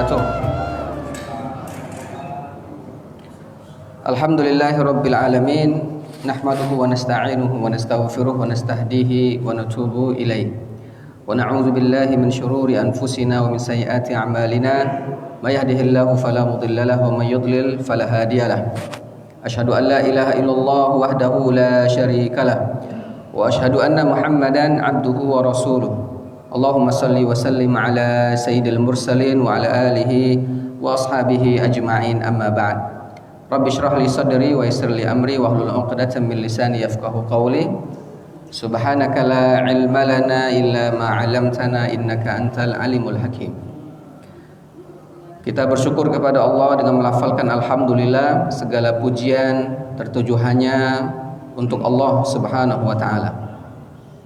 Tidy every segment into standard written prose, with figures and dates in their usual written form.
wabarakatuh. Alhamdulillahirabbil alamin, nahmaduhu wa nasta'inuhu wa nastaghfiruh wa nastahdihi wa natubu ilaih. Wa na'udzu billahi min syururi anfusina wa min sayyiati a'malina. May yahdihillahu fala mudilla lahu wa may yudlil fala hadiyalah. Asyhadu an la ilaha illallah wahdahu la syarikalah wa asyhadu anna Muhammadan abduhu wa rasuluh. Allahumma salli wa sallim ala sayyidil mursalin wa ala alihi wa ashabihi ajma'in, amma ba'd. Rabbi shrah li sadri wa yassir li amri wahlul 'uqdatam min lisani yafqahu qawli. Subhanaka la ilma lana illa ma 'allamtana innaka antal alimul hakim. Kita bersyukur kepada Allah dengan melafalkan alhamdulillah. Segala pujian tertuju hanya untuk Allah Subhanahu wa taala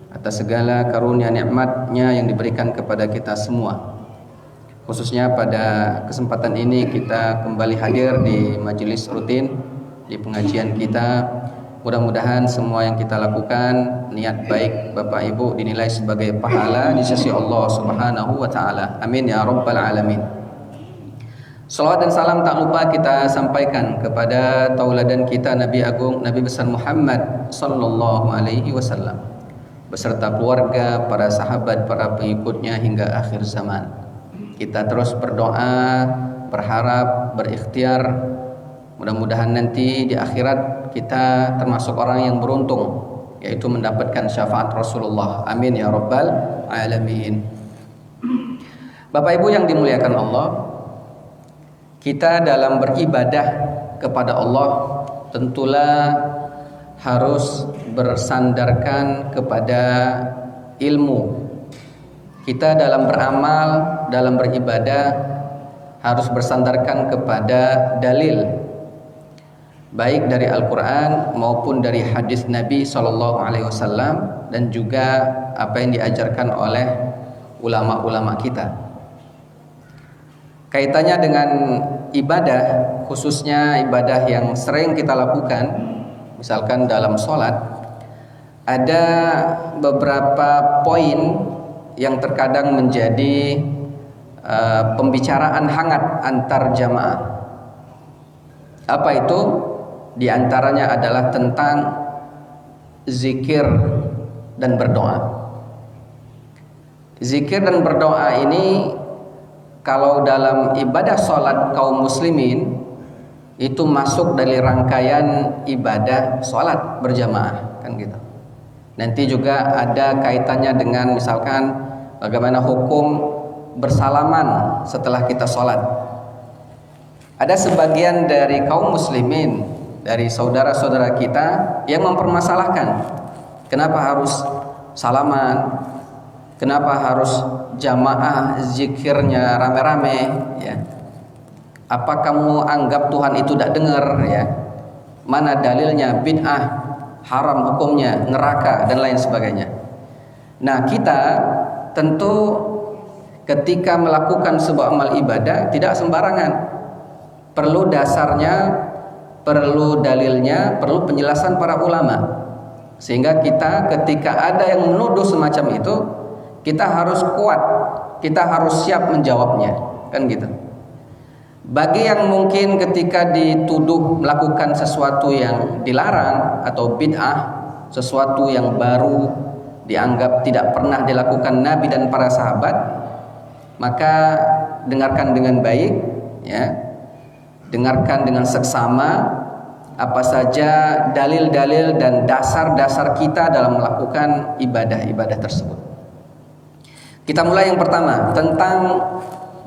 atas segala karunia nikmat-Nya yang diberikan kepada kita semua. Khususnya pada kesempatan ini kita kembali hadir di majelis rutin, di pengajian kita. Mudah-mudahan semua yang kita lakukan, niat baik Bapak Ibu dinilai sebagai pahala di sisi Allah Subhanahu wa taala. Amin ya rabbal alamin. Salawat dan salam tak lupa kita sampaikan kepada tauladan kita Nabi Agung, Nabi besar Muhammad sallallahu alaihi wasallam beserta keluarga, para sahabat, para pengikutnya hingga akhir zaman. Kita terus berdoa, berharap, berikhtiar, mudah-mudahan nanti di akhirat kita termasuk orang yang beruntung, yaitu mendapatkan syafaat Rasulullah. Amin ya rabbal alamin. Bapak Ibu yang dimuliakan Allah, kita dalam beribadah kepada Allah tentulah harus bersandarkan kepada ilmu. Kita dalam beramal, dalam beribadah harus bersandarkan kepada dalil, baik dari Al-Quran maupun dari hadis Nabi SAW, dan juga apa yang diajarkan oleh ulama-ulama kita. Kaitannya dengan ibadah, khususnya ibadah yang sering kita lakukan, misalkan dalam sholat, ada beberapa poin yang terkadang menjadi pembicaraan hangat antar jamaah. Apa itu? Di antaranya adalah tentang zikir dan berdoa. Zikir dan berdoa ini kalau dalam ibadah sholat kaum muslimin itu masuk dari rangkaian ibadah sholat berjamaah, kan gitu. Nanti juga ada kaitannya dengan misalkan bagaimana hukum bersalaman setelah kita sholat. Ada sebagian dari kaum muslimin, dari saudara-saudara kita yang mempermasalahkan kenapa harus salaman, kenapa harus jamaah zikirnya rame-rame, ya. Apa kamu anggap Tuhan itu tidak dengar, ya? Mana dalilnya? Bid'ah, haram hukumnya, neraka dan lain sebagainya. Nah, kita tentu ketika melakukan sebuah amal ibadah tidak sembarangan. Perlu dasarnya, perlu dalilnya, perlu penjelasan para ulama. Sehingga kita ketika ada yang menuduh semacam itu, kita harus kuat, kita harus siap menjawabnya, kan gitu. Bagi yang mungkin ketika dituduh melakukan sesuatu yang dilarang atau bid'ah, sesuatu yang baru dianggap tidak pernah dilakukan Nabi dan para sahabat, maka dengarkan dengan baik, ya. Dengarkan dengan seksama apa saja dalil-dalil dan dasar-dasar kita dalam melakukan ibadah-ibadah tersebut. Kita mulai yang pertama tentang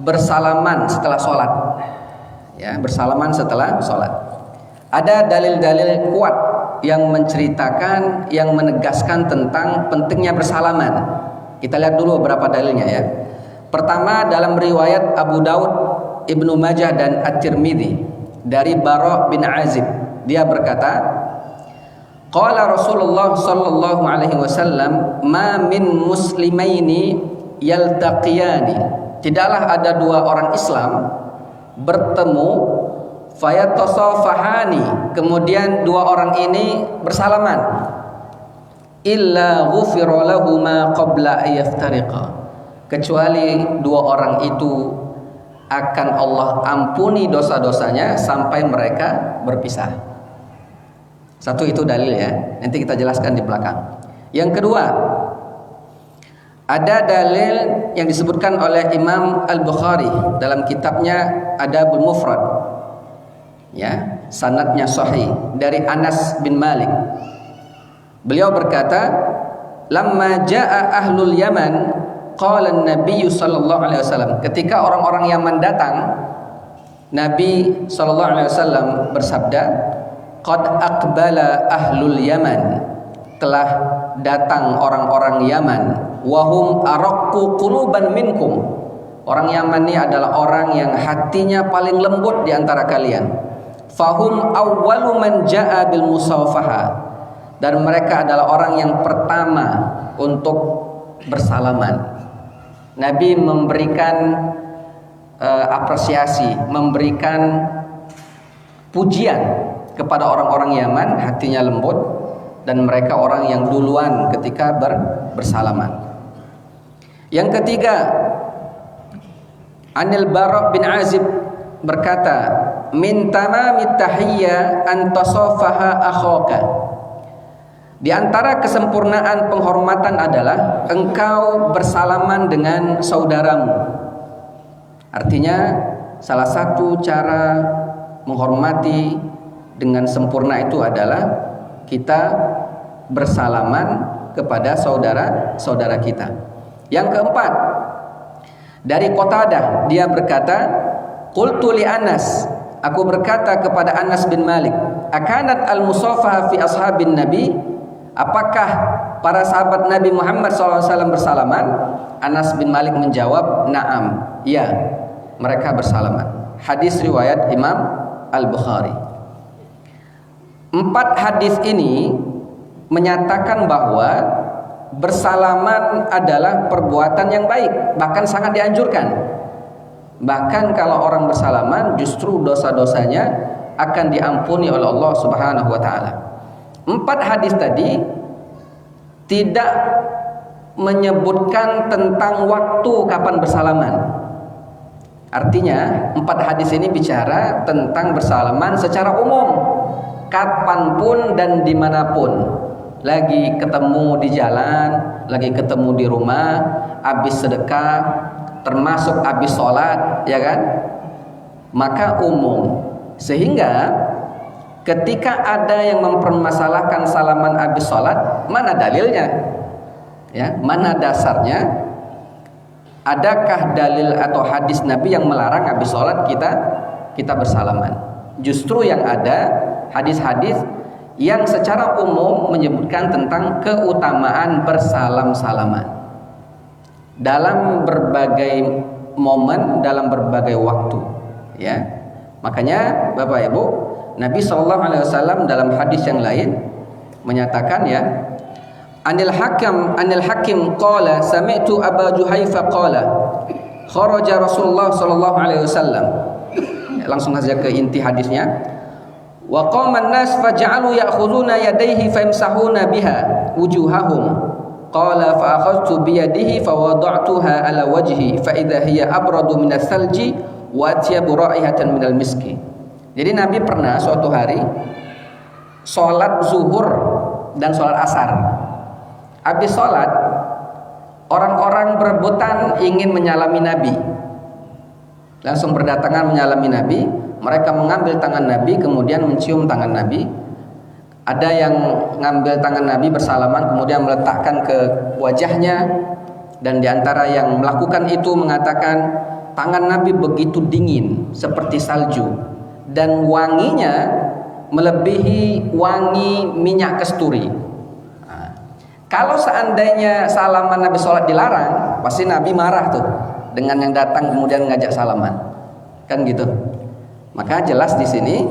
bersalaman setelah sholat, ya, bersalaman setelah sholat. Ada dalil-dalil kuat yang menceritakan, yang menegaskan tentang pentingnya bersalaman. Kita lihat dulu beberapa dalilnya, ya. Pertama, dalam riwayat Abu Daud, Ibnu Majah dan At-Tirmidzi dari Bara' bin Azib, dia berkata, qala Rasulullah sallallahu alaihi wasallam, ma min muslimaini yaltaqiyani, tidaklah ada dua orang Islam bertemu fayatasafahani, kemudian dua orang ini bersalaman, illa ghufira lahuma qabla ayaftariqa, kecuali dua orang itu akan Allah ampuni dosa-dosanya sampai mereka berpisah. Satu itu dalil ya. Nanti kita jelaskan di belakang. Yang kedua, ada dalil yang disebutkan oleh Imam Al-Bukhari dalam kitabnya Adabul Mufrad. Ya, sanadnya sahih dari Anas bin Malik. Beliau berkata, "Lamma jaa ahlul Yaman, qala an-nabiy sallallahu alaihi wasallam." Ketika orang-orang Yaman datang, Nabi sallallahu alaihi wasallam bersabda, "Qad aqbala ahlul Yaman." Telah datang orang-orang Yaman. Wahum araqqu quluban minkum. Orang Yaman ini adalah orang yang hatinya paling lembut di antara kalian. Fahum awwalu man jaa bil musafaha. Dan mereka adalah orang yang pertama untuk bersalaman. Nabi memberikan apresiasi, memberikan pujian kepada orang-orang Yaman, hatinya lembut, dan mereka orang yang duluan ketika bersalaman. Yang ketiga, Anil Bara' bin Azib berkata, "Min tamamit tahiyya an tasafaha akhaka." Di antara kesempurnaan penghormatan adalah engkau bersalaman dengan saudaramu. Artinya salah satu cara menghormati dengan sempurna itu adalah kita bersalaman kepada saudara-saudara kita. Yang keempat, dari Qatadah, dia berkata, "Qultu li Anas," aku berkata kepada Anas bin Malik, "Akanat al-musafaha fi ashabin Nabi?" Apakah para sahabat Nabi Muhammad SAW bersalaman? Anas bin Malik menjawab, "Na'am." Ya, mereka bersalaman. Hadis riwayat Imam Al-Bukhari. 4 hadis ini menyatakan bahwa bersalaman adalah perbuatan yang baik, bahkan sangat dianjurkan. Bahkan kalau orang bersalaman, justru dosa-dosanya akan diampuni oleh Allah Subhanahu wa taala. 4 hadis tadi tidak menyebutkan tentang waktu kapan bersalaman. Artinya 4 hadis ini bicara tentang bersalaman secara umum, kapanpun dan dimanapun. Lagi ketemu di jalan, lagi ketemu di rumah, habis sedekah, termasuk habis sholat, ya kan? Maka umum. Sehingga ketika ada yang mempermasalahkan salaman habis sholat, mana dalilnya? Ya, mana dasarnya? Adakah dalil atau hadis Nabi yang melarang habis sholat kita bersalaman? Justru yang ada hadis-hadis yang secara umum menyebutkan tentang keutamaan bersalam-salaman dalam berbagai momen, dalam berbagai waktu, ya. Makanya Bapak Ibu, Nabi SAW dalam hadis yang lain menyatakan, ya, Anil Hakim qala sami'tu Aba Juhaifa qala kharaja Rasulullah sallallahu alaihi wasallam. Langsung saja ke inti hadisnya. Wa qama an-nas faj'alu ya'khuduna yadayhi famsahuna biha wujuhahum. Qala fa akhadtu bi yadihi fa wada'tuha ala wajhi fa idza hiya abradu min as-salji wa atyabu raihatan min al-miski. Jadi Nabi pernah suatu hari salat zuhur dan salat asar. Habis salat, orang-orang berebutan ingin menyalami Nabi. Langsung berdatangan menyalami Nabi. Mereka mengambil tangan Nabi, kemudian mencium tangan Nabi. Ada yang mengambil tangan Nabi bersalaman, kemudian meletakkan ke wajahnya. Dan diantara yang melakukan itu mengatakan, tangan Nabi begitu dingin, seperti salju. Dan wanginya melebihi wangi minyak kasturi. Nah, kalau seandainya salaman Nabi sholat dilarang, pasti Nabi marah tuh dengan yang datang kemudian ngajak salaman. Kan gitu. Maka jelas di sini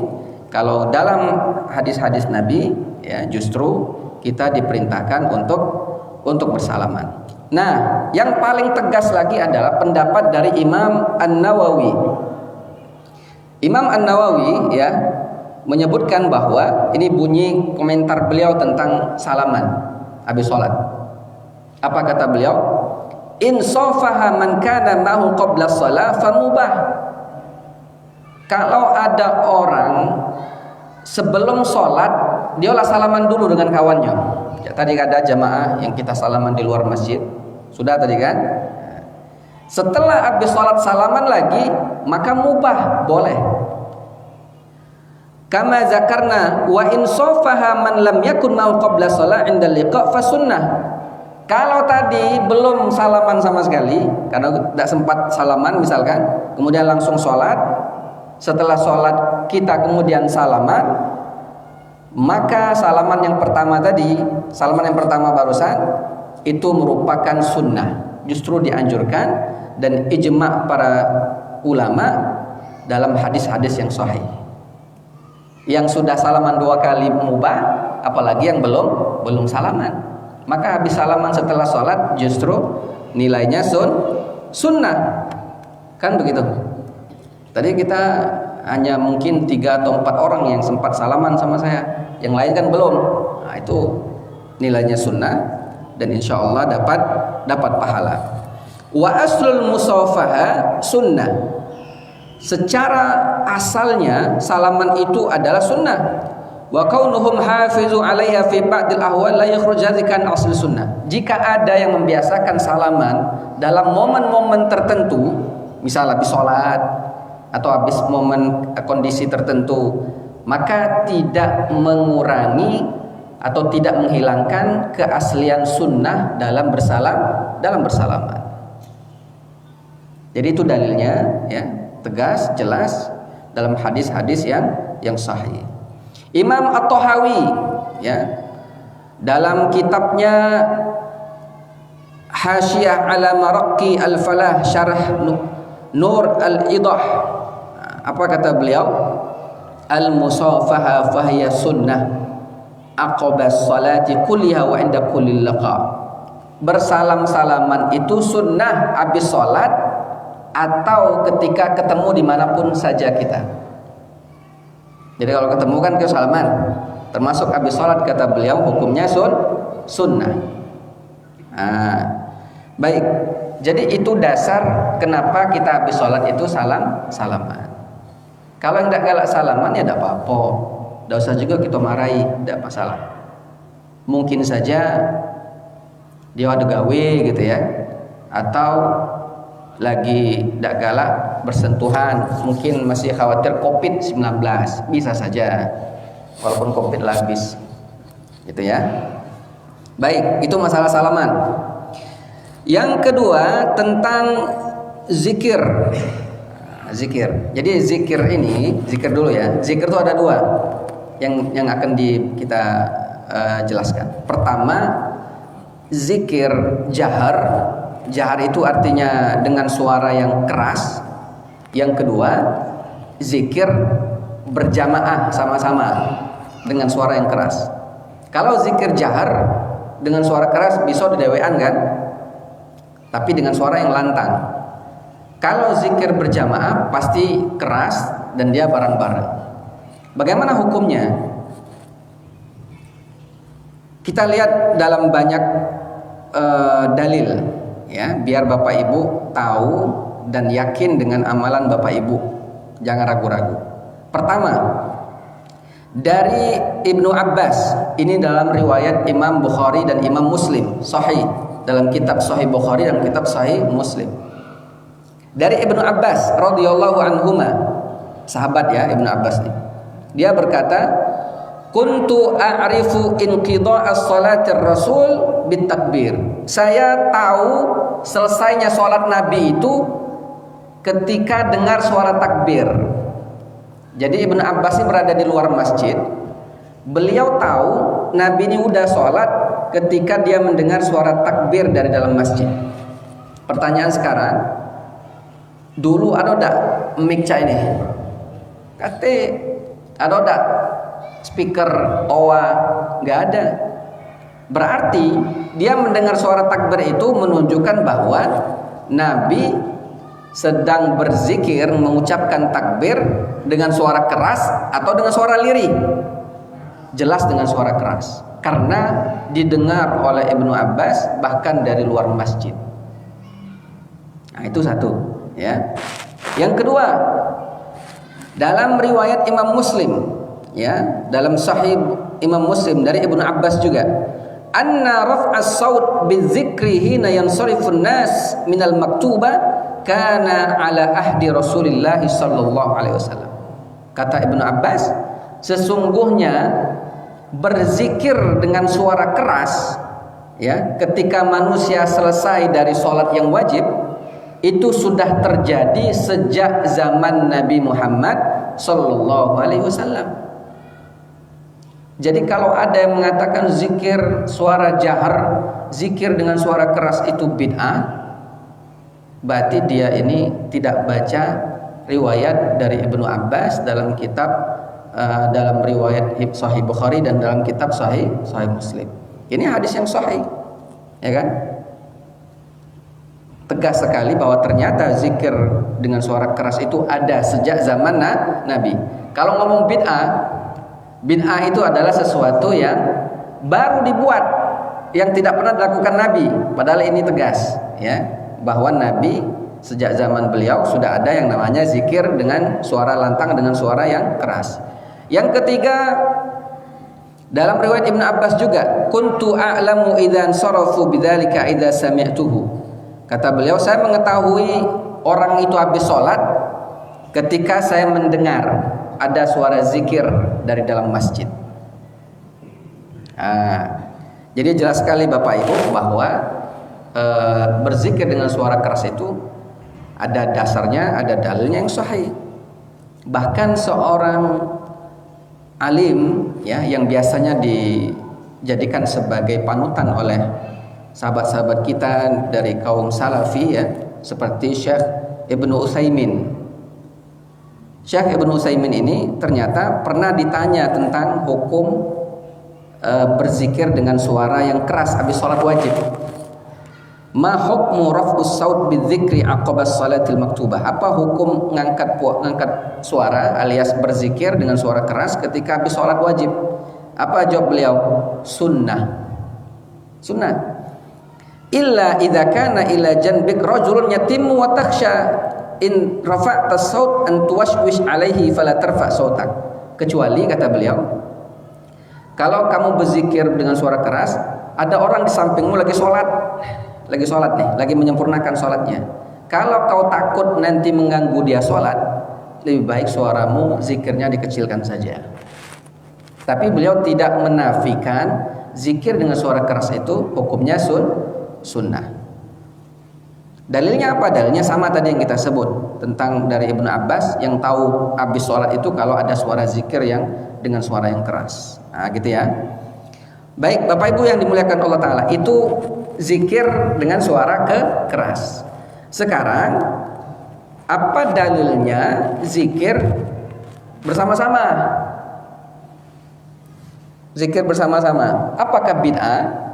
kalau dalam hadis-hadis Nabi, ya, justru kita diperintahkan untuk bersalaman. Nah, yang paling tegas lagi adalah pendapat dari Imam An-Nawawi. Imam An-Nawawi, ya, menyebutkan bahwa ini bunyi komentar beliau tentang salaman habis sholat. Apa kata beliau? In safaha man kana ma'hu qabla shalah famubah. Kalau ada orang sebelum sholat dia lah salaman dulu dengan kawannya. Ya, tadi ada jamaah yang kita salaman di luar masjid, sudah tadi kan. Setelah habis sholat salaman lagi, maka mubah, boleh. Kama zakarna wa in sofaha man lam yakun mau qabla sholat inda liqa fa sunnah. Kalau tadi belum salaman sama sekali, karena tidak sempat salaman misalkan, kemudian langsung sholat, setelah sholat kita kemudian salaman, maka salaman yang pertama tadi, salaman yang pertama barusan, itu merupakan sunnah, justru dianjurkan, dan ijma' para ulama dalam hadis-hadis yang sahih. Yang sudah salaman 2 kali mubah, apalagi yang belum salaman. Maka habis salaman setelah sholat justru nilainya sunnah. Kan begitu. Tadi kita hanya mungkin 3 atau 4 orang yang sempat salaman sama saya, yang lain kan belum. Nah, itu nilainya sunnah dan insya Allah dapat pahala. Wa aslul musafaha sunnah. Secara asalnya salaman itu adalah sunnah. Wa kaunuhum hafizu 'alaiha fi ba'dil ahwal la yakhruj dzikran asli sunnah. Jika ada yang membiasakan salaman dalam momen-momen tertentu, misal habis sholat atau habis momen kondisi tertentu, maka tidak mengurangi atau tidak menghilangkan keaslian sunnah dalam bersalaman. Jadi itu dalilnya, ya, tegas, jelas dalam hadis-hadis yang sahih. Imam At-Tahawi, ya, dalam kitabnya Hasyiyah ala Maraqi al-Falah Syarah Nur al-Idah, apa kata beliau? Al-musafaha fahiya sunnah aqabas salati kulliha wa inda kullil laqa. Bersalam-salaman itu sunnah habis salat atau ketika ketemu dimanapun saja kita. Jadi kalau ketemu kan kita salaman, termasuk habis sholat, kata beliau hukumnya sunnah. Baik, jadi itu dasar kenapa kita habis sholat itu salaman. Kalau yang tidak galak salaman ya tidak apa-apa, tidak usah juga kita marahi, tidak masalah. Mungkin saja dia ada gawe gitu ya, atau lagi tidak galak bersentuhan, mungkin masih khawatir COVID-19, bisa saja walaupun COVID habis gitu ya. Baik, itu masalah salaman. Yang kedua tentang zikir. Jadi zikir ini, zikir dulu ya. Zikir itu ada 2 yang akan kita jelaskan. Pertama, zikir jahar. Jahar itu artinya dengan suara yang keras. Yang kedua, zikir berjamaah sama-sama dengan suara yang keras. Kalau zikir jahar dengan suara keras bisa didewean kan? Tapi dengan suara yang lantang. Kalau zikir berjamaah pasti keras dan dia bareng-bareng. Bagaimana hukumnya? Kita lihat dalam banyak dalil, ya, biar Bapak Ibu tahu dan yakin dengan amalan Bapak Ibu, jangan ragu-ragu. Pertama, dari Ibnu Abbas, ini dalam riwayat Imam Bukhari dan Imam Muslim, sahih, dalam kitab Sahih Bukhari dan kitab Sahih Muslim. Dari Ibnu Abbas radhiyallahu anhuma, sahabat ya Ibnu Abbas nih, dia berkata, kuntu a'rifu inqidha as-salatir rasul bitakbir. Saya tahu selesainya sholat Nabi itu ketika dengar suara takbir. Jadi Ibnu Abbas ini berada di luar masjid. Beliau tahu Nabi ini udah sholat ketika dia mendengar suara takbir dari dalam masjid. Pertanyaan sekarang, dulu ada enggak mic ini? Kate ada enggak speaker toa? Enggak ada. Berarti dia mendengar suara takbir itu menunjukkan bahwa Nabi sedang berzikir, mengucapkan takbir dengan suara keras atau dengan suara lirih. Jelas dengan suara keras, karena didengar oleh Ibnu Abbas bahkan dari luar masjid. Nah, itu satu, ya. Yang kedua, Dalam riwayat Imam Muslim, ya, dalam Sahih Imam Muslim dari Ibnu Abbas juga, anna raf'as saut bidzikri hina yansarifun nas minal maktuba kana ala ahdi Rasulillah sallallahu alaihi wasallam. Kata Ibnu Abbas, sesungguhnya berzikir dengan suara keras, ya, ketika manusia selesai dari sholat yang wajib, itu sudah terjadi sejak zaman Nabi Muhammad sallallahu alaihi wasallam. Jadi kalau ada yang mengatakan zikir suara jahar, zikir dengan suara keras itu bid'ah, berarti dia ini tidak baca riwayat dari Ibnu Abbas dalam kitab dalam riwayat Sahih Bukhari dan dalam kitab Sahih Muslim. Ini hadis yang sahih, ya kan? Tegas sekali bahwa ternyata zikir dengan suara keras itu ada sejak zaman Nabi. Kalau ngomong bid'ah itu adalah sesuatu yang baru dibuat, yang tidak pernah dilakukan Nabi. Padahal ini tegas, ya, bahwa Nabi sejak zaman beliau sudah ada yang namanya zikir dengan suara lantang, dengan suara yang keras. Yang ketiga, dalam riwayat Ibnu Abbas juga, kuntu a'lamu idzan sarafu bidzalika idza sami'tuhu. Kata beliau, saya mengetahui orang itu habis sholat ketika saya mendengar ada suara zikir dari dalam masjid. Jadi jelas sekali Bapak Ibu bahwa berzikir dengan suara keras itu ada dasarnya, ada dalilnya yang sahih. Bahkan seorang alim, ya, yang biasanya dijadikan sebagai panutan oleh sahabat-sahabat kita dari kaum salafi, ya, seperti Syekh Ibnu Utsaimin. Syekh Ibnu Utsaimin ini ternyata pernah ditanya tentang hukum berzikir dengan suara yang keras habis sholat wajib. Ma hukmu raf'us saut bidzikri aqabas salatil maktubah? Apa hukum ngangkat suara alias berzikir dengan suara keras ketika habis sholat wajib? Apa jawab beliau? Sunnah. Illa idza kana ila janbik rajulun yatimmu wa takhsha in rafa'ta as-saut an tuwashwish alaihi fala tarfa' sautak. Kecuali, kata beliau, kalau kamu berzikir dengan suara keras, ada orang di sampingmu lagi sholat nih, lagi menyempurnakan sholatnya. Kalau kau takut nanti mengganggu dia sholat, lebih baik suaramu, zikirnya dikecilkan saja. Tapi beliau tidak menafikan zikir dengan suara keras itu hukumnya sunnah. Dalilnya apa? Dalilnya sama tadi yang kita sebut tentang dari Ibnu Abbas yang tahu habis sholat itu kalau ada suara zikir yang dengan suara yang keras. Nah, gitu ya. Baik, Bapak Ibu yang dimuliakan Allah Ta'ala, itu zikir dengan suara keras. Sekarang, apa dalilnya zikir bersama-sama? Zikir bersama-sama, apakah bid'ah?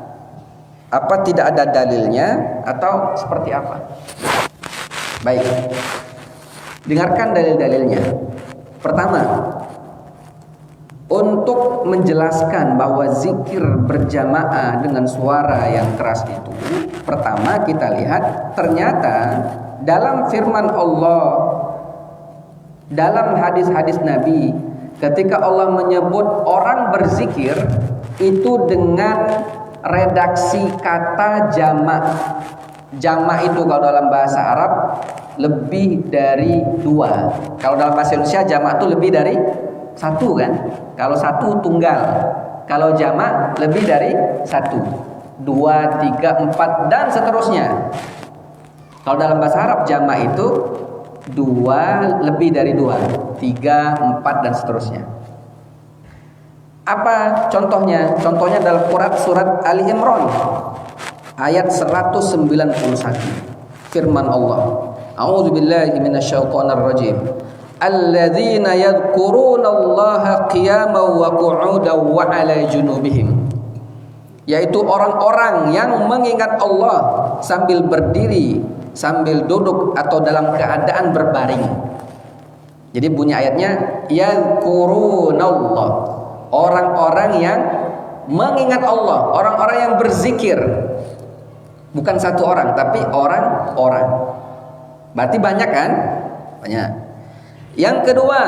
Apa tidak ada dalilnya atau seperti apa? Baik, dengarkan dalil-dalilnya. Pertama, untuk menjelaskan bahwa zikir berjamaah dengan suara yang keras itu, pertama kita lihat ternyata dalam firman Allah, dalam hadis-hadis Nabi, ketika Allah menyebut orang berzikir itu dengan redaksi kata jamak. Jamak itu kalau dalam bahasa Arab lebih dari 2. Kalau dalam bahasa Indonesia jamak itu lebih dari 1 kan? Kalau 1 tunggal. Kalau jamak lebih dari 1, 2, 3, 4 dan seterusnya. Kalau dalam bahasa Arab jamak itu 2, lebih dari 2, 3, 4 dan seterusnya. Apa contohnya? Contohnya dalam surat Ali Imran ayat 191. Firman Allah, A'udzubillahi minasyaitonir rajim. Alladzina yadhkurunallaha qiyaman wa qu'udan wa 'ala junubihim. Yaitu orang-orang yang mengingat Allah sambil berdiri, sambil duduk atau dalam keadaan berbaring. Jadi bunyi ayatnya yadhkurunallah. Orang-orang yang mengingat Allah, orang-orang yang berzikir. Bukan satu orang, tapi orang-orang. Berarti banyak kan? Banyak. Yang kedua,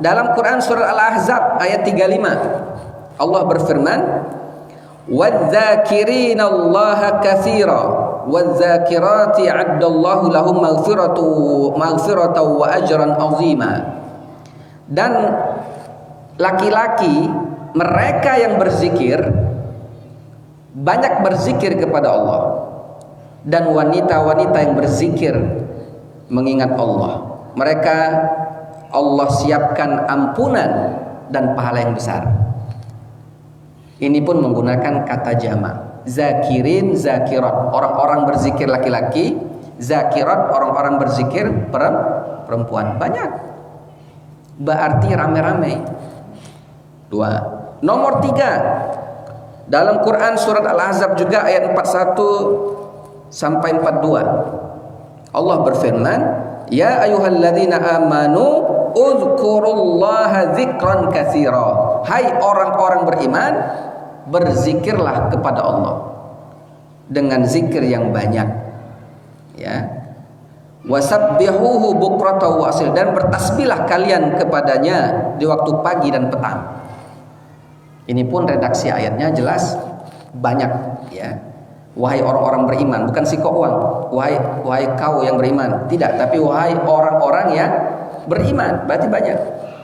dalam Quran surah Al-Ahzab ayat 35, Allah berfirman, "Wadz-dzakirina Allaha katsira wadz-dzakirati 'addallahu lahum maghfiratan wa ajran 'azima." Dan laki-laki mereka yang berzikir, banyak berzikir kepada Allah, dan wanita-wanita yang berzikir mengingat Allah, mereka Allah siapkan ampunan dan pahala yang besar. Ini pun menggunakan kata jamak. Zakirin, zakirat, orang-orang berzikir laki-laki, zakirat, orang-orang berzikir perempuan. Banyak, berarti rame-rame. Dua. Nomor 3, dalam Quran surat Al-Ahzab juga ayat 41 sampai 42, Allah berfirman, "Ya ayyuhalladzina amanu uzkurullaha dzikran katsira." Hai orang-orang beriman, berzikirlah kepada Allah dengan zikir yang banyak. Ya. Wasabbihuhu bukratan wa asil, dan bertasbihlah kalian kepadanya di waktu pagi dan petang. Ini pun redaksi ayatnya jelas banyak, ya. Wahai orang-orang beriman, bukan si uang. Wahai kau yang beriman, tidak, tapi wahai orang-orang yang beriman, berarti banyak.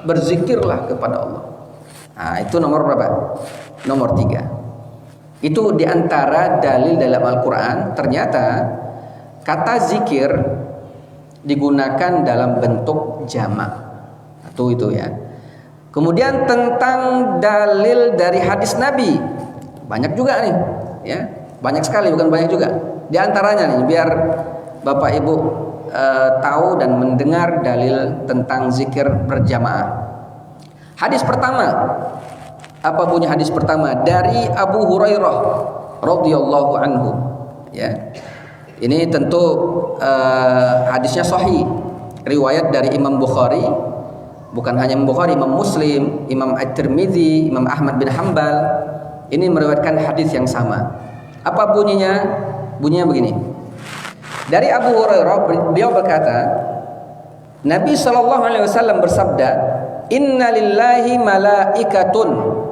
Berzikirlah kepada Allah. Nah, itu nomor berapa? Nomor 3. Itu diantara dalil dalam Al-Quran. Ternyata kata zikir digunakan dalam bentuk jamak. Itu ya. Kemudian tentang dalil dari hadis Nabi, banyak juga nih, ya. Banyak sekali, bukan banyak juga. Di antaranya nih, biar Bapak Ibu tahu dan mendengar dalil tentang zikir berjamaah. Hadis pertama, apa bunyi hadis pertama? Dari Abu Hurairah radhiyallahu anhu, ya. Ini tentu hadisnya sahih, riwayat dari Imam Bukhari, bukan hanya Imam Bukhari, Imam Muslim, Imam At-Tirmidzi, Imam Ahmad bin Hanbal, ini meriwayatkan hadis yang sama. Apa bunyinya? Bunyinya begini. Dari Abu Hurairah, beliau berkata, Nabi SAW bersabda, "Inna lillahi malaikatun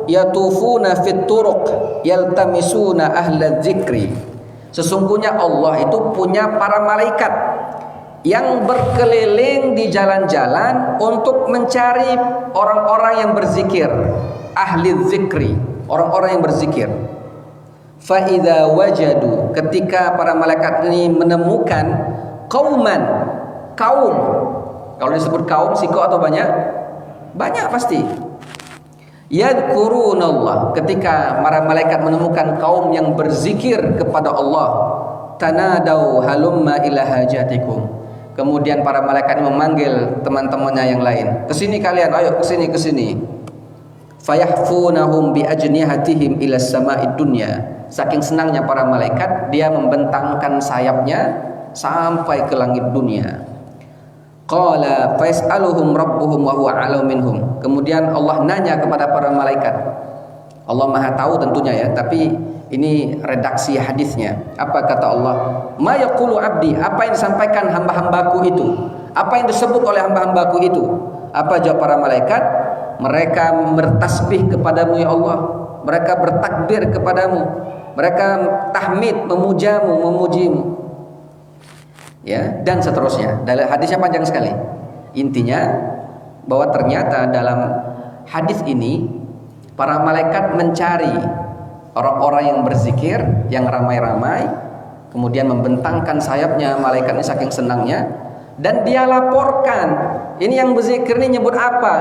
yatufuna fit turuq yaltamisuna ahla dzikri." Sesungguhnya Allah itu punya para malaikat yang berkeliling di jalan-jalan untuk mencari orang-orang yang berzikir, ahli dzikri, orang-orang yang berzikir. Fa idza wajadu, ketika para malaikat ini menemukan kauman, kaum. Kalau disebut kaum, siko atau banyak? Banyak pasti. Yadhkurunallah, ketika para malaikat menemukan kaum yang berzikir kepada Allah, tanadau halumma ila hajatikum. Kemudian para malaikat memanggil teman-temannya yang lain, kesini kalian, ayo kesini. Fayahfunahum bi ajnihatihim ila sama'id dunya. Saking senangnya para malaikat, dia membentangkan sayapnya sampai ke langit dunia. Qala fais'aluhum rabbuhum wa huwa a'lamu minhum. Kemudian Allah nanya kepada para malaikat. Allah Maha tahu tentunya, ya, tapi ini redaksi hadisnya. Apa kata Allah? Ma yaqulu 'abdi, apa yang disampaikan hamba-hambaku itu? Apa yang disebut oleh hamba-hambaku itu? Apa jawab para malaikat? Mereka bertasbih kepadamu, ya Allah. Mereka bertakbir kepadamu. Mereka tahmid, memujamu, memujimu, ya, dan seterusnya. Dalam hadisnya panjang sekali. Intinya bahwa ternyata dalam hadis ini para malaikat mencari orang-orang yang berzikir, yang ramai-ramai, kemudian membentangkan sayapnya malaikat ini saking senangnya, dan dia laporkan. Ini yang berzikir ini nyebut apa?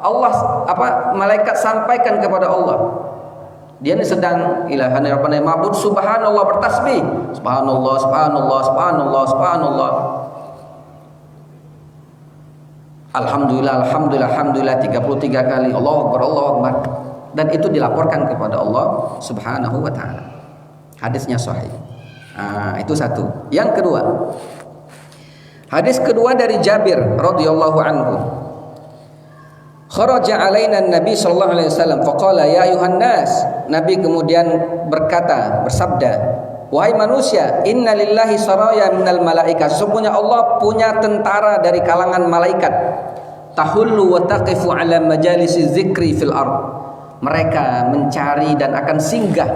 Allah, apa malaikat sampaikan kepada Allah. Dia ini sedang ilahan rabbana ma'bud, subhanallah, bertasbih, subhanallah, subhanallah, subhanallah, subhanallah, alhamdulillah, alhamdulillah, alhamdulillah 33 kali, Allahu akbar, Allahu akbar. Dan itu dilaporkan kepada Allah Subhanahu wa taala. Hadisnya sahih. Nah, itu satu. Yang kedua, hadis kedua dari Jabir radhiyallahu anhu. Kharaja alaina Nabi sallallahu alaihi wasallam faqala ya ayuhan nas. Nabi kemudian bersabda, wahai manusia, inna lillahi saraya minal malaika. Sesungguhnya Allah punya tentara dari kalangan malaikat. tahullu wa taqifu ala majalisi dzikri fil ard. Mereka mencari dan akan singgah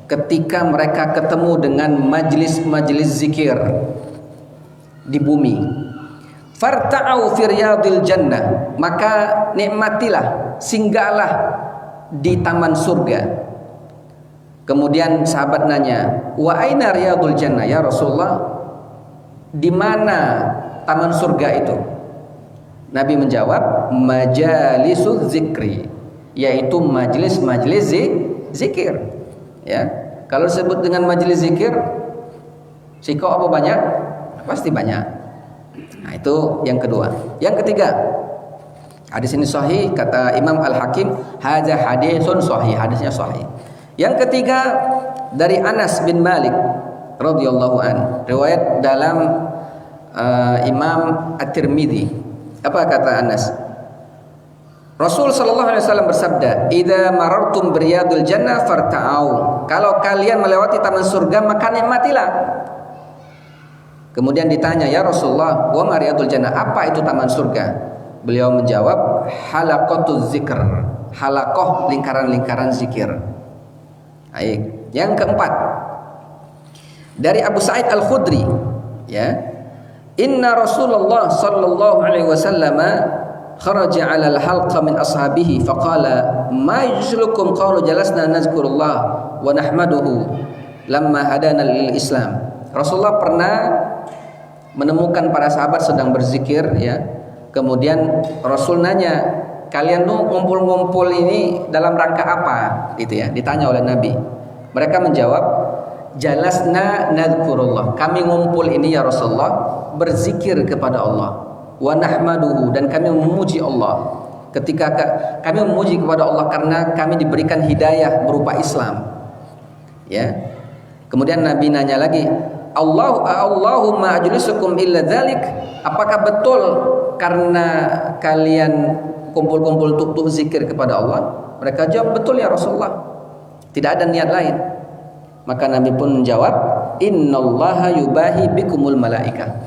ketika mereka ketemu dengan majlis-majlis zikir di bumi. Farta'au fi riyadil jannah, maka nikmatilah, singgahlah di taman surga. Kemudian sahabat nanya, wa aina riyadul jannah ya Rasulullah? Di mana taman surga itu? Nabi menjawab, majalisuz zikri, yaitu majelis-majelis zikir. Ya, kalau disebut dengan majelis zikir, sikok apa banyak? Pasti banyak. Nah, itu yang kedua. Yang ketiga, hadis ini sahih, kata Imam Al-Hakim, hadza hadisun sahih, hadisnya sahih. Yang ketiga, dari Anas bin Malik radhiyallahu an, riwayat dalam Imam At-Tirmidzi. Apa kata Anas? Rasul sallallahu alaihi wasallam bersabda, "Idza marartum biriyadil jannah farta'au." Kalau kalian melewati taman surga, maka nikmatilah. Kemudian ditanya, "Ya Rasulullah, wa mariyadul jannah, apa itu taman surga?" Beliau menjawab, "Halaqatuz zikr." Halaqah, lingkaran-lingkaran zikir. Baik. Yang keempat, dari Abu Sa'id Al-Khudri, ya. Inna Rasulullah sallallahu alaihi wasallam kharaja 'ala al-halqa min ashabihi faqala ma yujlukum qalu jalasna nazkurullah wa nahmaduhu lamma hadana lil Islam. Rasulullah pernah menemukan para sahabat sedang berzikir, ya. Kemudian Rasul nanya, kalian tuh ngumpul-ngumpul ini dalam rangka apa? Gitu ya, ditanya oleh Nabi. Mereka menjawab, jalasna nazkurullah. Kami ngumpul ini ya Rasulullah berzikir kepada Allah. Wa nahmaduhu, dan kami memuji Allah. Ketika kami memuji kepada Allah karena kami diberikan hidayah berupa Islam. Ya. Kemudian Nabi nanya lagi, Allahumma ajlisukum illa dzalik. Apakah betul karena kalian kumpul-kumpul untuk zikir kepada Allah? Mereka jawab, betul ya Rasulullah. Tidak ada niat lain. Maka Nabi pun menjawab, innallaha yubahi bikumul malaika.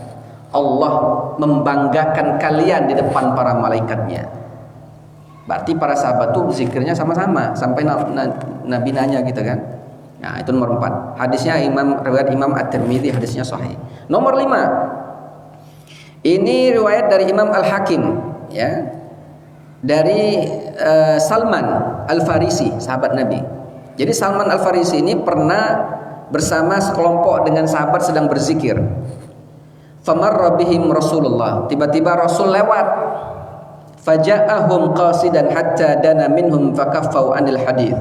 Allah membanggakan kalian di depan para malaikatnya. Berarti para sahabat tuh zikirnya sama-sama sampai Nabi nanya gitu kan. Nah, itu nomor 4. Hadisnya riwayat Imam At-Tirmidzi, hadisnya sahih. Nomor 5. Ini riwayat dari Imam Al-Hakim, ya. Dari Salman Al-Farisi, sahabat Nabi. Jadi Salman Al-Farisi ini pernah bersama sekelompok dengan sahabat sedang berzikir. Famarra bihim Rasulullah. Tiba-tiba Rasul lewat. Faja'ahum qasidan hatta dana minhum fakaffau anil hadith.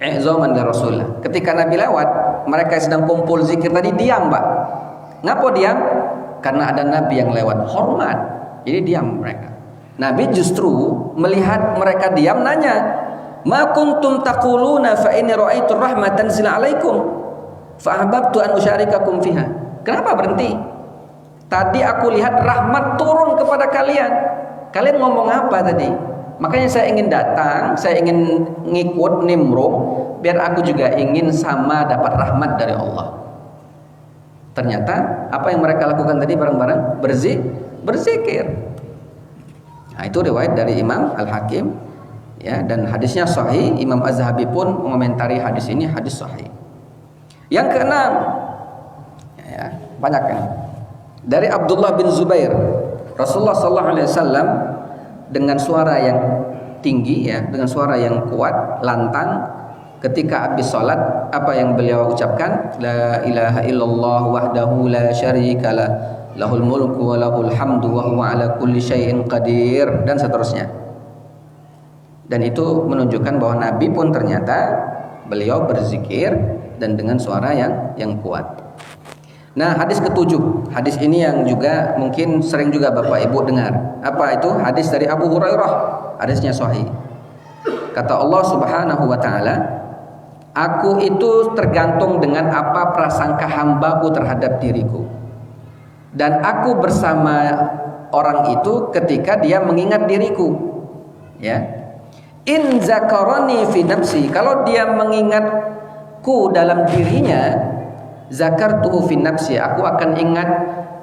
I'zaman li Rasulullah. Ketika Nabi lewat, mereka sedang kumpul zikir tadi diam, Pak. Ngapa diam? Karena ada Nabi yang lewat, hormat. Jadi diam mereka. Nabi justru melihat mereka diam nanya, "Ma kuntum taquluna fa inni ra'aitu rahmatan tanzil 'alaikum fa ahbabtu an usyarikakum fiha." Kenapa berhenti? Tadi aku lihat rahmat turun kepada kalian. Kalian ngomong apa tadi? Makanya saya ingin datang, saya ingin ngikut nimrung, biar aku juga ingin sama dapat rahmat dari Allah. Ternyata apa yang mereka lakukan tadi bareng-bareng? Berzikir. Nah, itu riwayat dari Imam Al-Hakim, ya, dan hadisnya sahih. Imam Az-Zahabi pun mengomentari hadis ini hadis sahih. Yang keenam, ya, banyak kan? Dari Abdullah bin Zubair, Rasulullah sallallahu alaihi wasallam dengan suara yang tinggi, ya, dengan suara yang kuat, lantang, ketika habis salat, apa yang beliau ucapkan? La ilaha illallah wahdahu la syarikalah, lahul mulku wa lahul hamdu wa huwa ala kulli syai'in qadir, dan seterusnya. Dan itu menunjukkan bahwa Nabi pun ternyata beliau berzikir dan dengan suara yang kuat. Nah, hadis ketujuh. Hadis ini yang juga mungkin sering juga Bapak Ibu dengar. Apa itu? Hadis dari Abu Hurairah. Hadisnya sahih. Kata Allah Subhanahu wa taala, "Aku itu tergantung dengan apa prasangka hambaku terhadap diriku. Dan aku bersama orang itu ketika dia mengingat diriku." Ya. In zakarani fi nafsi, kalau dia mengingatku dalam dirinya, zakartuhu fi nafsi, aku akan ingat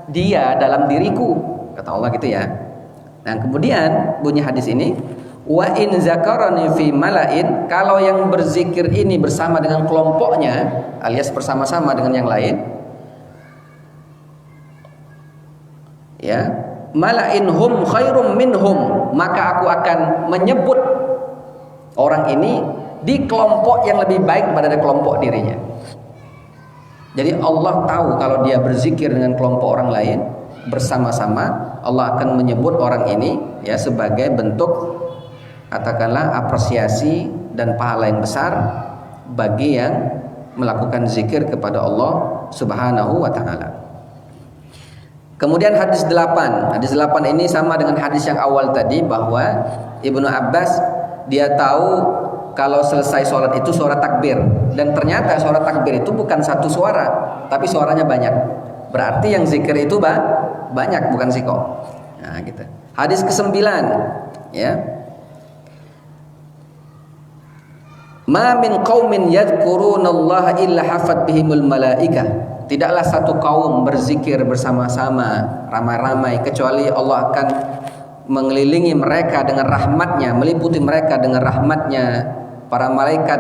dia dalam diriku, kata Allah gitu ya. Nah, kemudian bunyi hadis ini, wa in zakarani fi malain, kalau yang berzikir ini bersama dengan kelompoknya alias bersama-sama dengan yang lain, ya, malain hum khairum minhum, maka aku akan menyebut orang ini di kelompok yang lebih baik daripada kelompok dirinya. Jadi Allah tahu kalau dia berzikir dengan kelompok orang lain bersama-sama, Allah akan menyebut orang ini ya sebagai bentuk katakanlah apresiasi dan pahala yang besar bagi yang melakukan zikir kepada Allah Subhanahu wa taala. Kemudian hadis 8. Hadis 8 ini sama dengan hadis yang awal tadi, bahwa Ibnu Abbas dia tahu kalau selesai sholat itu suara takbir, dan ternyata suara takbir itu bukan satu suara tapi suaranya banyak. Berarti yang zikir itu banyak, bukan siko. Nah, gitu. Hadis ke-9 ya. Ma min qaumin yadhkurunallaha illa hafat bihimul malaikah. Tidaklah satu kaum berzikir bersama-sama ramai-ramai kecuali Allah akan mengelilingi mereka dengan rahmatnya, meliputi mereka dengan rahmatnya. Para malaikat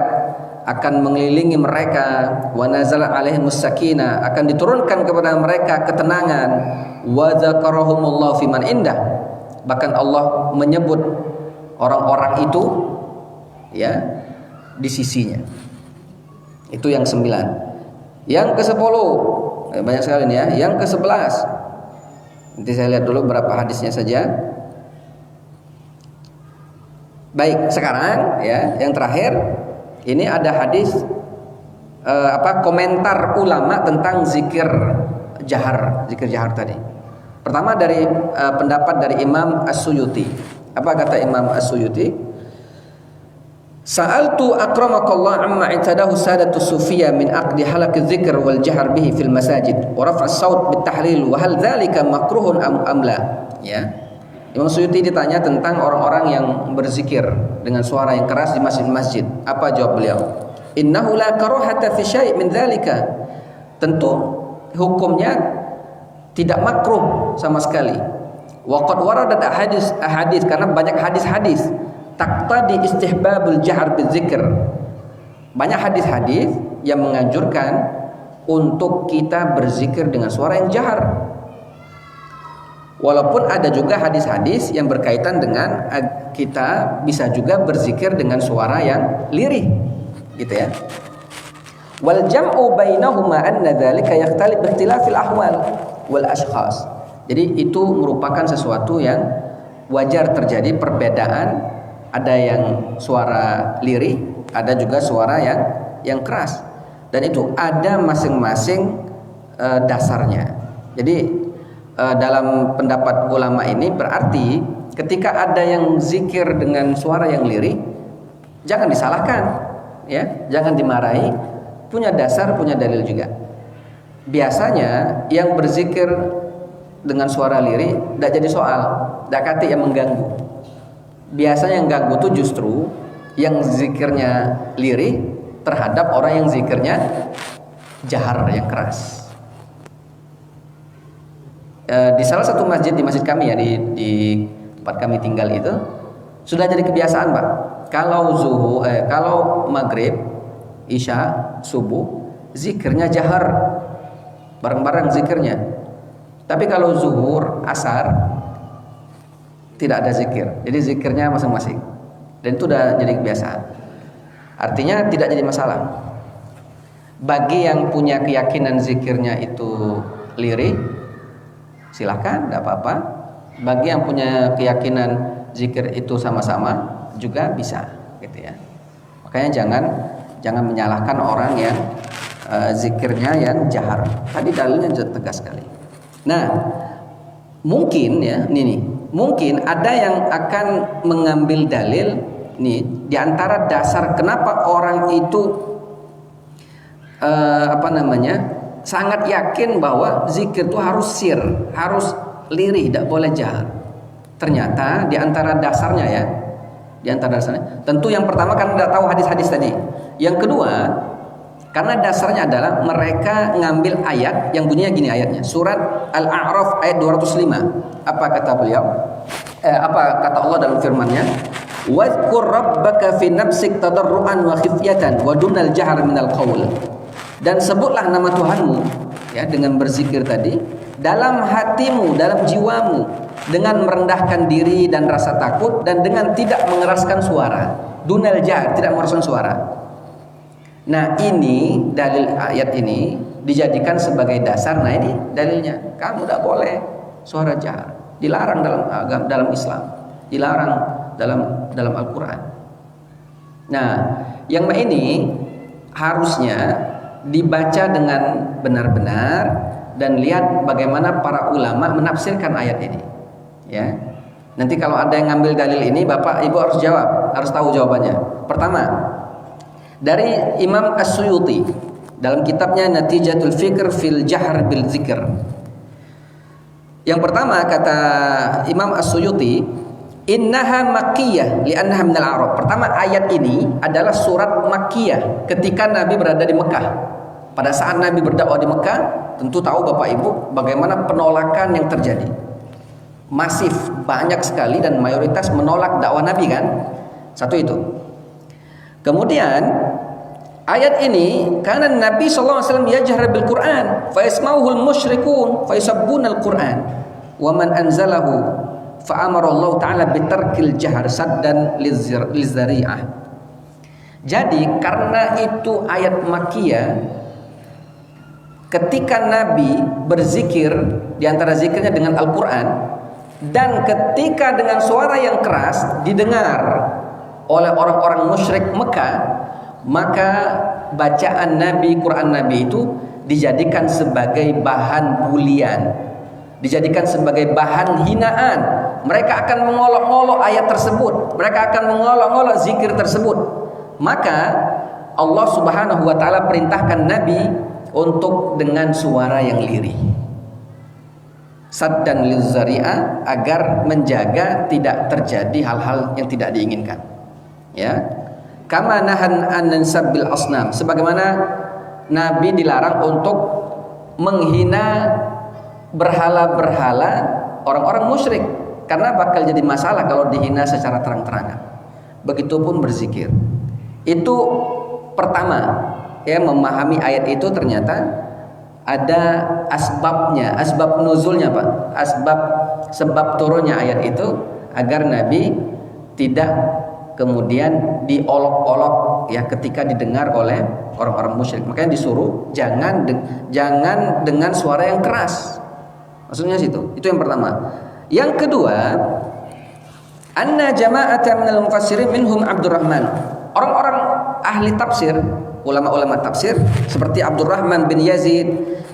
akan mengelilingi mereka, wa nazala alaihimus sakinah, akan diturunkan kepada mereka ketenangan, wa dzakarahumullahu fiman indah, bahkan Allah menyebut orang-orang itu ya di sisinya. Itu yang 9. Yang ke-10 banyak sekali nih ya. Yang ke-11 nanti saya lihat dulu berapa hadisnya saja. Baik, sekarang ya yang terakhir ini ada hadis komentar ulama tentang zikir jahar tadi. Pertama dari pendapat dari Imam As-Suyuti. Apa kata Imam As-Suyuti? Sa'altu akramakallah amma i'tadahu sadatu sufiyya min aqdi halaqi dzikr wal jahr bihi fil masajid wa raf'as saut bit tahlil wa hal dzalika makruhun am la. Ya. Imam Suyuti ditanya tentang orang-orang yang berzikir dengan suara yang keras di masjid-masjid. Apa jawab beliau? Innahu la karahata fi syai' min dzalika. Tentu hukumnya tidak makruh sama sekali. Wa qad waradat ahadits karena banyak hadis-hadis taqtadi istihbabul jahr bidzikr. Banyak hadis-hadis yang menganjurkan untuk kita berzikir dengan suara yang jahar. Walaupun ada juga hadis-hadis yang berkaitan dengan kita bisa juga berzikir dengan suara yang lirih, gitu ya. Wal jam'u bainahuma anna dzalika yakhtalif bi ikhtilafil ahwal wal ashkhas. Jadi itu merupakan sesuatu yang wajar terjadi perbedaan, ada yang suara lirih, ada juga suara yang keras. Dan itu ada masing-masing dasarnya. Jadi dalam pendapat ulama ini berarti ketika ada yang zikir dengan suara yang lirih, jangan disalahkan, ya, jangan dimarahi, punya dasar, punya dalil juga. Biasanya yang berzikir dengan suara lirih tidak jadi soal, tidak kati yang mengganggu. Biasanya yang ganggu itu justru yang zikirnya lirih terhadap orang yang zikirnya jahar yang keras. Di salah satu masjid, di masjid kami ya, di tempat kami tinggal itu sudah jadi kebiasaan, Pak. Kalau maghrib, isya, subuh, zikirnya jahar, bareng-bareng zikirnya. Tapi kalau zuhur, asar, tidak ada zikir. Jadi zikirnya masing-masing. Dan itu sudah jadi kebiasaan. Artinya tidak jadi masalah. Bagi yang punya keyakinan zikirnya itu lirih, silakan, tidak apa-apa. Bagi yang punya keyakinan zikir itu sama-sama juga bisa, gitu ya. Makanya jangan menyalahkan orang yang zikirnya yang jahar. Tadi dalilnya tegas sekali. Nah, mungkin ya, mungkin ada yang akan mengambil dalil nih di antara dasar kenapa orang itu sangat yakin bahwa zikir itu harus sir, harus lirih, tidak boleh jahar. Ternyata di antara dasarnya ya, tentu yang pertama kan tidak tahu hadis-hadis tadi. Yang kedua, karena dasarnya adalah mereka ngambil ayat yang bunyinya gini ayatnya. Surat Al-A'raf ayat 205. Apa kata beliau? Apa kata Allah dalam firman-Nya? Wadhkur rabbaka fi nafsik tadarruan wa khifyatan wa dunal jahr minal qaul. Dan sebutlah nama Tuhanmu ya dengan berzikir tadi dalam hatimu, dalam jiwamu, dengan merendahkan diri dan rasa takut dan dengan tidak mengeraskan suara. Dunal jahr, tidak mengeraskan suara. Nah, ini dalil ayat ini dijadikan sebagai dasar. Nah, ini dalilnya. Kamu tidak boleh suara jahar. Dilarang dalam Islam. Dilarang dalam Al-Qur'an. Nah, yang ini harusnya dibaca dengan benar-benar dan lihat bagaimana para ulama menafsirkan ayat ini. Ya. Nanti kalau ada yang ngambil dalil ini, Bapak Ibu harus jawab, harus tahu jawabannya. Pertama, dari Imam As-Suyuti dalam kitabnya Natijatul Fikr fil Jahr bil Zikr. Yang pertama kata Imam As-Suyuti, innaha makkiyah li'annaha minal Arab. Pertama, ayat ini adalah surat makkiyah ketika Nabi berada di Mekah. Pada saat Nabi berdakwah di Mekah, tentu tahu Bapak Ibu bagaimana penolakan yang terjadi. Masif, banyak sekali dan mayoritas menolak dakwah Nabi kan? Satu itu. Kemudian ayat ini karena Nabi SAW yajhar bil Quran fa yasma'uhul musyrikun fa yusabbunal Quran wa man anzalahu fa amara Allah taala bitarkil jahr saddan lizari'ah. Jadi karena itu ayat makkiyah, ketika Nabi berzikir di antara zikirnya dengan Al-Qur'an dan ketika dengan suara yang keras didengar oleh orang-orang musyrik Mekah, maka bacaan Nabi, Quran Nabi itu dijadikan sebagai bahan bulian, dijadikan sebagai bahan hinaan. Mereka akan mengolok-olok ayat tersebut, mereka akan mengolok-olok zikir tersebut. Maka Allah Subhanahu wa taala perintahkan Nabi untuk dengan suara yang lirih, saddan lizari'ah, agar menjaga tidak terjadi hal-hal yang tidak diinginkan. Ya, kama nahan an sabbil asnam, sebagaimana Nabi dilarang untuk menghina berhala-berhala orang-orang musyrik, karena bakal jadi masalah kalau dihina secara terang-terangan. Begitupun berzikir. Itu pertama, ya, memahami ayat itu ternyata ada asbabnya, asbab nuzulnya, Pak. Sebab turunnya ayat itu agar Nabi tidak kemudian diolok-olok ya ketika didengar oleh orang-orang musyrik. Makanya disuruh jangan dengan suara yang keras. Maksudnya situ. Itu yang pertama. Yang kedua, anna jama'atan minal mufassirin minhum Abdurrahman. Orang-orang ahli tafsir, ulama-ulama tafsir seperti Abdurrahman bin Yazid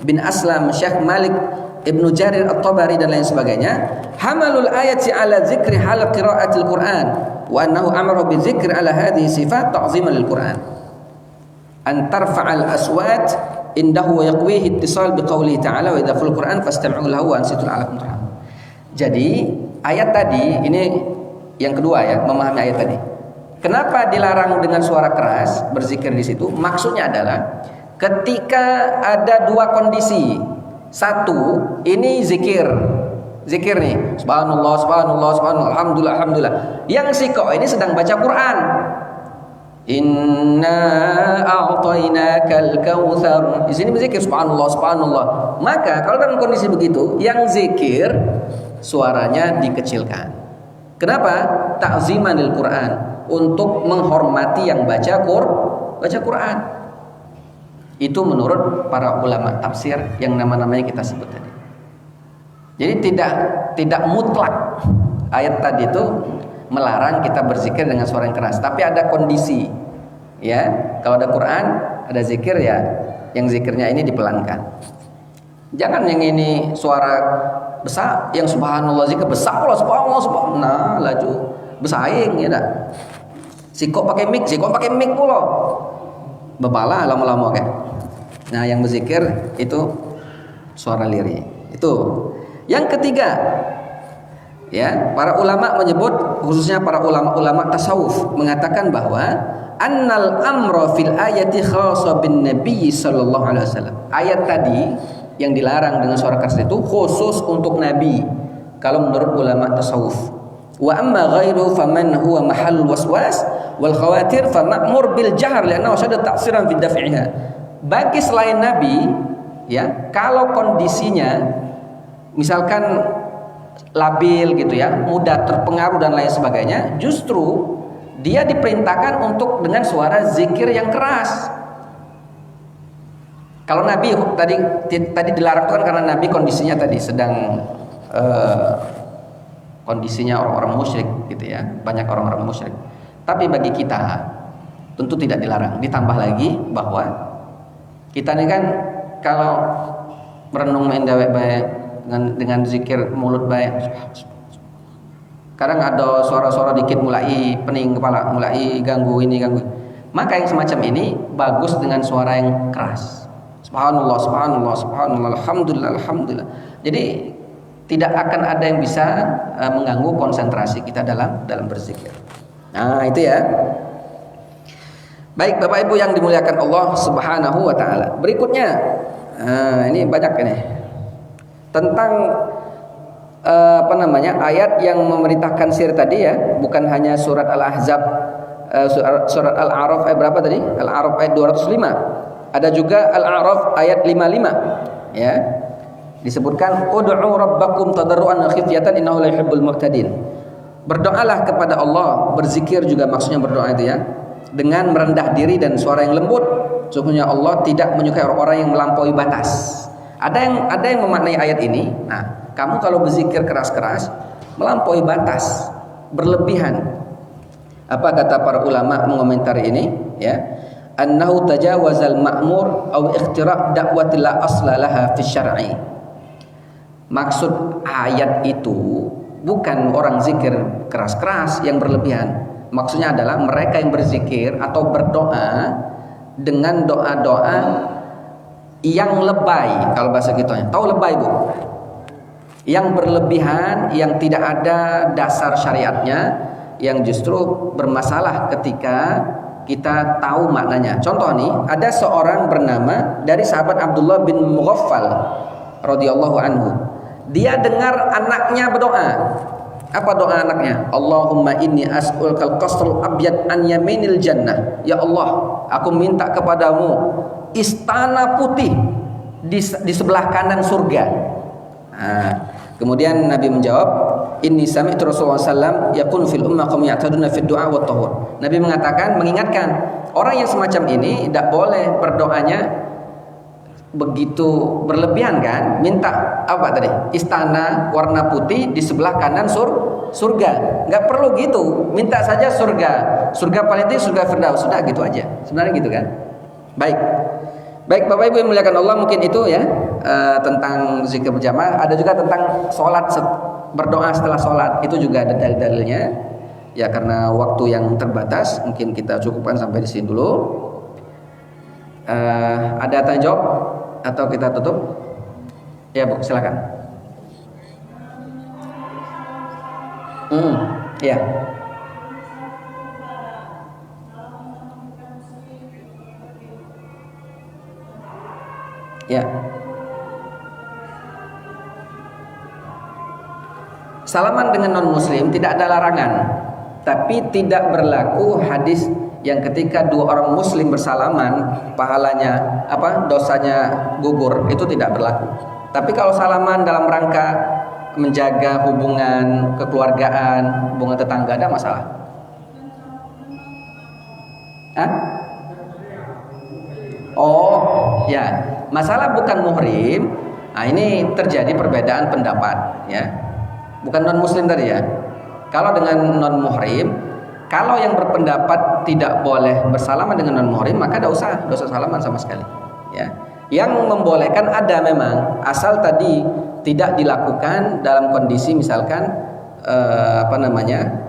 bin Aslam, Syekh Malik Ibnu Jarir At-Tabari dan lain sebagainya, hamalul ayati ala zikri hal qiraatil Quran wa annahu amara bi dzikri ala hadhihi sifat ta'ziman lil Quran an tarfa'al aswat indahu wa yaqwihi ittisal bi qouli ta'ala wa idza fil Quran fastami'u lahu wa ansitu la'allakum turhamun. Jadi ayat tadi ini yang kedua ya, memahami ayat tadi. Kenapa dilarang dengan suara keras berzikir di situ? Maksudnya adalah ketika ada dua kondisi. Satu, ini zikir nih, subhanallah, subhanallah, subhanallah, alhamdulillah, alhamdulillah. Yang si kok ini sedang baca Quran. Inna a'tainakal kautsar. Di sini berzikir subhanallah, subhanallah. Maka kalau dalam kondisi begitu, yang zikir suaranya dikecilkan. Kenapa? Ta'ziman lil Quran, untuk menghormati yang baca Quran. Itu menurut para ulama tafsir yang nama-namanya kita sebut tadi. Jadi tidak mutlak ayat tadi itu melarang kita berzikir dengan suara yang keras, tapi ada kondisi. Ya, kalau ada Quran, ada zikir ya, yang zikirnya ini dipelankan. Jangan yang ini suara besar, yang subhanallah zikir besar Allah, subhanallah, nah laju bersaing ya dah. Sikok pakai mic pula. Bebala lama-lama kan. Nah, yang berzikir itu suara lirih. Itu. Yang ketiga, ya, para ulama menyebut, khususnya para ulama tasawuf mengatakan bahwa annal amra fil ayati khassa bin nabi sallallahu alaihi wasallam. Ayat tadi yang dilarang dengan suara keras itu khusus untuk Nabi. Kalau menurut ulama tasawuf. Wa amma ghairu faman huwa mahallul waswas wal khawatir fa ma'mur bil jahr li'annahu syadda ta'siran fi daf'iha. Bagi selain Nabi, ya, kalau kondisinya misalkan labil gitu ya, mudah terpengaruh dan lain sebagainya, justru dia diperintahkan untuk dengan suara zikir yang keras. Kalau Nabi tadi dilarang kan karena Nabi kondisinya tadi sedang kondisinya orang-orang musyrik gitu ya, banyak orang-orang musyrik. Tapi bagi kita tentu tidak dilarang. Ditambah lagi bahwa kita ini kan kalau merenung main dawek baik dengan zikir mulut baik, kadang ada suara-suara dikit mulai pening kepala, mulai ganggu ini ganggu. Maka yang semacam ini bagus dengan suara yang keras. Subhanallah, subhanallah, subhanallah, alhamdulillah, alhamdulillah. Jadi tidak akan ada yang bisa mengganggu konsentrasi kita dalam berzikir. Nah, itu ya. Baik, Bapak Ibu yang dimuliakan Allah Subhanahu wa taala. Berikutnya, ini banyak ini. Tentang ayat yang memerintahkan sir tadi ya, bukan hanya surat Al-Ahzab, surat Al-A'raf ayat berapa tadi? Al-A'raf ayat 205. Ada juga Al-A'raf ayat 55, ya. Disebutkan ud'u rabbakum tadarruan wa khifyatan innahu la yuhibbul mu'tadin. Berdoalah kepada Allah, berzikir juga maksudnya berdoa itu ya, dengan merendah diri dan suara yang lembut. Sesungguhnya Allah tidak menyukai orang-orang yang melampaui batas. Ada yang memaknai ayat ini. Nah, kamu kalau berzikir keras-keras melampaui batas, berlebihan. Apa kata para ulama mengomentari ini? Ya, annahu tajawazal ma'mur aw ikhtira' da'watil la asla laha fi syar'i. Maksud ayat itu bukan orang zikir keras-keras yang berlebihan. Maksudnya adalah mereka yang berzikir atau berdoa dengan doa-doa yang lebay, kalau bahasa kita. Tahu lebay, Bu? Yang berlebihan, yang tidak ada dasar syariatnya, yang justru bermasalah ketika kita tahu maknanya. Contoh nih, ada seorang bernama dari sahabat Abdullah bin Mughaffal radhiyallahu anhu. Dia dengar anaknya berdoa. Apa doa anaknya? Allahumma inni as'ulukal qasrul abyad an yaminil jannah. Ya Allah, aku minta kepadamu istana putih di sebelah kanan surga. Nah, kemudian Nabi menjawab, inni sami'tu Rasulullah sallam yaqulu fil ummah qawm ya'taduna fid du'a wat tahur. Nabi mengatakan, mengingatkan orang yang semacam ini tidak boleh berdoanya begitu berlebihan kan, minta apa tadi? Istana warna putih di sebelah kanan surga. Enggak perlu gitu, minta saja surga. Surga paling tinggi surga Firdaus, sudah gitu aja. Sebenarnya gitu kan. Baik Bapak Ibu yang muliakan Allah, mungkin itu ya tentang zikir berjamaah. Ada juga tentang sholat, berdoa setelah sholat, itu juga ada dalil-dalilnya. Ya karena waktu yang terbatas, mungkin kita cukupkan sampai di sini dulu. Ada tanya jawab atau kita tutup? Ya Bu, silakan. Ya. Ya. Salaman dengan non muslim tidak ada larangan, tapi tidak berlaku hadis yang ketika dua orang muslim bersalaman pahalanya dosanya gugur, itu tidak berlaku. Tapi kalau salaman dalam rangka menjaga hubungan kekeluargaan, hubungan tetangga, ada masalah. Oh ya, masalah bukan muhrim. Nah, ini terjadi perbedaan pendapat ya. Bukan non muslim tadi ya. Kalau dengan non muhrim, kalau yang berpendapat tidak boleh bersalaman dengan non muhrim, maka tidak usah salaman sama sekali ya. Yang membolehkan ada memang, asal tadi tidak dilakukan dalam kondisi misalkan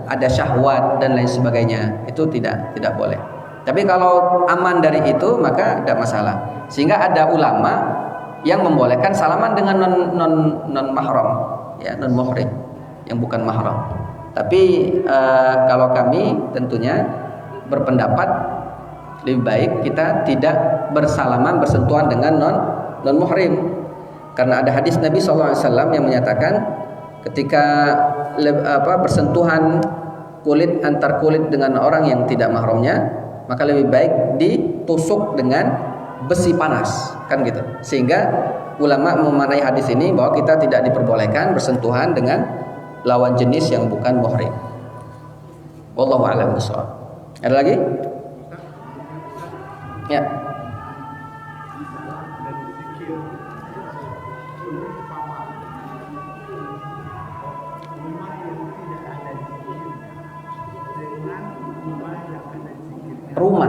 ada syahwat dan lain sebagainya, itu tidak boleh. Tapi kalau aman dari itu maka tidak masalah. Sehingga ada ulama yang membolehkan salaman dengan non mahram ya, non muhrim yang bukan mahram. Tapi kalau kami tentunya berpendapat lebih baik kita tidak bersalaman bersentuhan dengan non muhrim, karena ada hadis Nabi SAW yang menyatakan ketika bersentuhan kulit antar kulit dengan orang yang tidak mahramnya, maka lebih baik ditusuk dengan besi panas, kan gitu. Sehingga ulama memaknai hadis ini bahwa kita tidak diperbolehkan bersentuhan dengan lawan jenis yang bukan muhrim. Wallahu a'lam bishawab. Ada lagi? Ya. Rumah.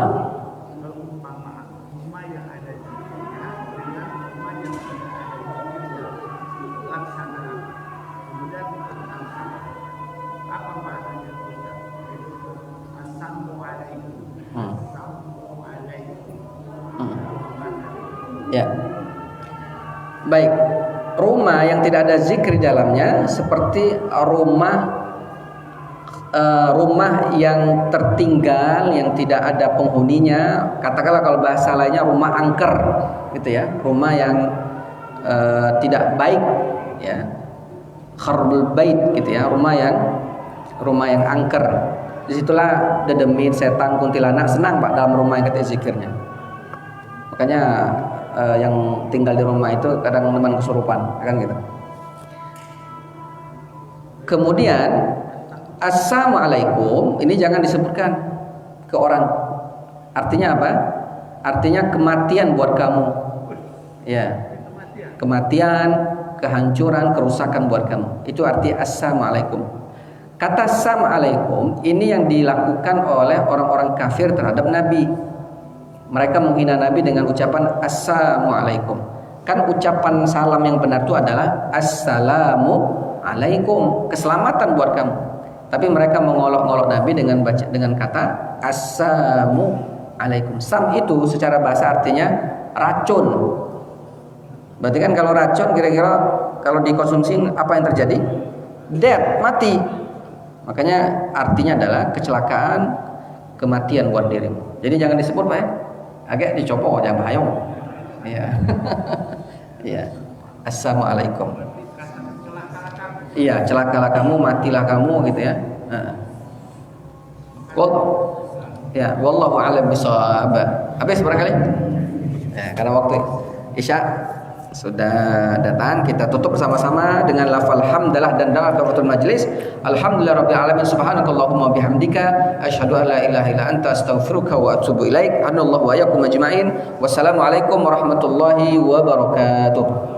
Ya. Baik. Rumah yang tidak ada zikir di dalamnya seperti rumah yang tertinggal, yang tidak ada penghuninya. Katakanlah kalau bahasa lainnya rumah angker, gitu ya. Rumah yang tidak baik, ya. Kharbul bait, gitu ya. Rumah yang angker. Disitulah dedemit, setan, kuntilanak senang Pak dalam rumah yang ketika zikirnya. Makanya yang tinggal di rumah itu kadang teman kesurupan, kan gitu. Kemudian assalamualaikum ini jangan disebutkan ke orang. Artinya apa? Artinya kematian buat kamu. Ya. Kematian, kehancuran, kerusakan buat kamu. Itu arti assalamualaikum. Kata assalamualaikum ini yang dilakukan oleh orang-orang kafir terhadap Nabi. Mereka menghina Nabi dengan ucapan assalamualaikum. Kan ucapan salam yang benar itu adalah assalamualaikum, keselamatan buat kamu. Tapi mereka mengolok-olok Nabi dengan kata assalamualaikum. Sam itu secara bahasa artinya racun. Berarti kan kalau racun kira-kira kalau dikonsumsi apa yang terjadi? Death, mati. Makanya artinya adalah kecelakaan, kematian buat dirimu. Jadi jangan disebut Pak ya. Agak dicopot jangan bahaya. Iya. Iya. Assalamualaikum. Iya, celakalah kamu, matilah kamu gitu ya. Ya, wallahu a'lam bishawab. Habis barangkali? Ya, karena waktu Isya sudah datang, kita tutup bersama-sama dengan lafal hamdalah dan doa kafaratul majlis. Alhamdulillahirabbil alamin, subhanakallahumma bihamdika asyhadu an la ilaha illa anta astaghfiruka wa atubu ilaik. Anallahu wa iyyakum ajmain. Wassalamualaikum warahmatullahi wabarakatuh.